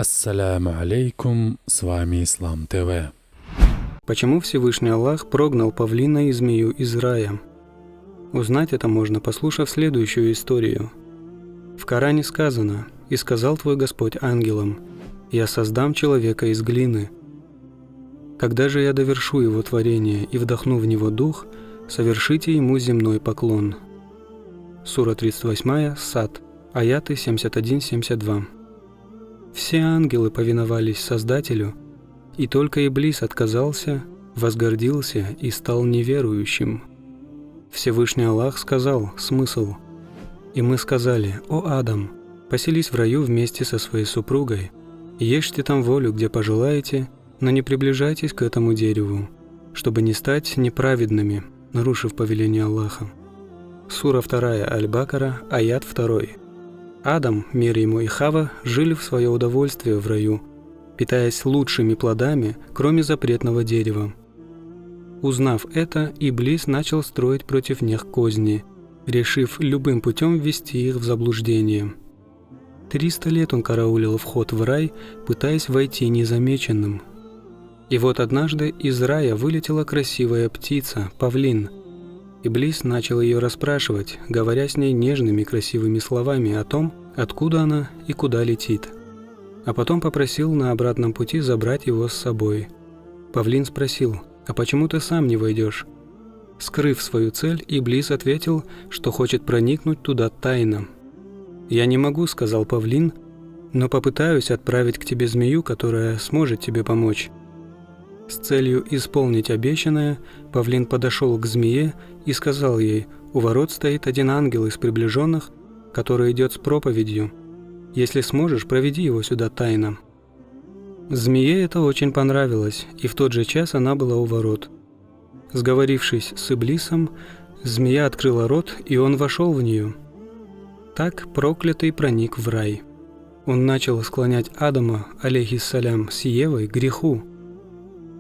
Ассаляму алейкум, с вами Ислам ТВ. Почему Всевышний Аллах прогнал павлина и змею из рая? Узнать это можно, послушав следующую историю. В Коране сказано: «И сказал твой Господь ангелам: я создам человека из глины. Когда же я довершу его творение и вдохну в него дух, совершите ему земной поклон». Сура 38, Сад, аяты 71-72. Все ангелы повиновались Создателю, и только Иблис отказался, возгордился и стал неверующим. Всевышний Аллах сказал, смысл: «И мы сказали: о Адам, поселись в раю вместе со своей супругой, ешьте там волю, где пожелаете, но не приближайтесь к этому дереву, чтобы не стать неправедными, нарушив повеление Аллаха». Сура 2 Аль-Бакара, аят 2. Адам, мир ему, и Хава жили в свое удовольствие в раю, питаясь лучшими плодами, кроме запретного дерева. Узнав это, Иблис начал строить против них козни, решив любым путем ввести их в заблуждение. 300 лет он караулил вход в рай, пытаясь войти незамеченным. И вот однажды из рая вылетела красивая птица, павлин. Иблис начал ее расспрашивать, говоря с ней нежными красивыми словами о том, откуда она и куда летит. А потом попросил на обратном пути забрать его с собой. Павлин спросил: «А почему ты сам не войдешь?» Скрыв свою цель, Иблис ответил, что хочет проникнуть туда тайно. «Я не могу», — сказал Павлин, — «но попытаюсь отправить к тебе змею, которая сможет тебе помочь». С целью исполнить обещанное, Павлин подошел к змее и сказал ей: «У ворот стоит один ангел из приближенных, который идет с проповедью. Если сможешь, проведи его сюда тайно». Змее это очень понравилось, и в тот же час она была у ворот. Сговорившись с Иблисом, змея открыла рот, и он вошел в нее. Так проклятый проник в рай. Он начал склонять Адама, алейхиссалям, с Евой к греху.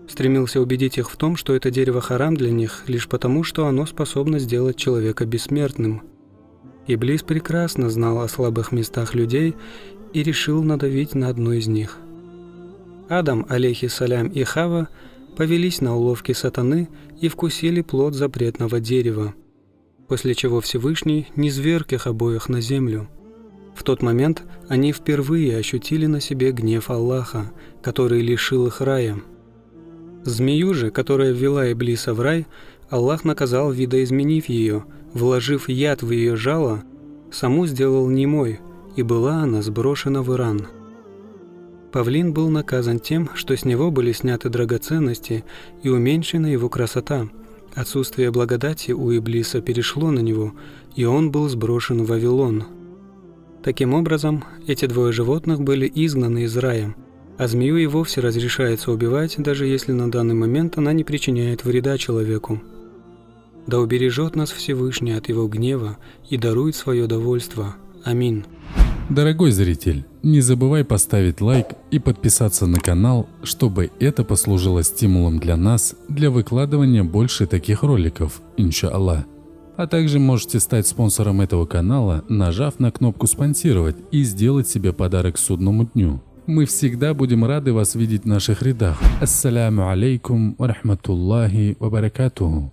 Стремился убедить их в том, что это дерево харам для них лишь потому, что оно способно сделать человека бессмертным. Иблис прекрасно знал о слабых местах людей и решил надавить на одну из них. Адам, алейхиссалям, и Хава повелись на уловки сатаны и вкусили плод запретного дерева, после чего Всевышний низверг их обоих на землю. В тот момент они впервые ощутили на себе гнев Аллаха, который лишил их рая. Змею же, которая ввела Иблиса в рай, Аллах наказал, видоизменив ее, вложив яд в ее жало, саму сделал немой, и была она сброшена в Иран. Павлин был наказан тем, что с него были сняты драгоценности и уменьшена его красота. Отсутствие благодати у Иблиса перешло на него, и он был сброшен в Вавилон. Таким образом, эти двое животных были изгнаны из рая, а змею и вовсе разрешается убивать, даже если на данный момент она не причиняет вреда человеку. Да убережет нас Всевышний от его гнева и дарует свое довольство. Аминь. Дорогой зритель, не забывай поставить лайк и подписаться на канал, чтобы это послужило стимулом для нас для выкладывания больше таких роликов, иншаллах. А также можете стать спонсором этого канала, нажав на кнопку «Спонсировать» и сделать себе подарок к судному дню. Мы всегда будем рады вас видеть в наших рядах. Ассаляму алейкум ва рахматуллахи ва баракатуху.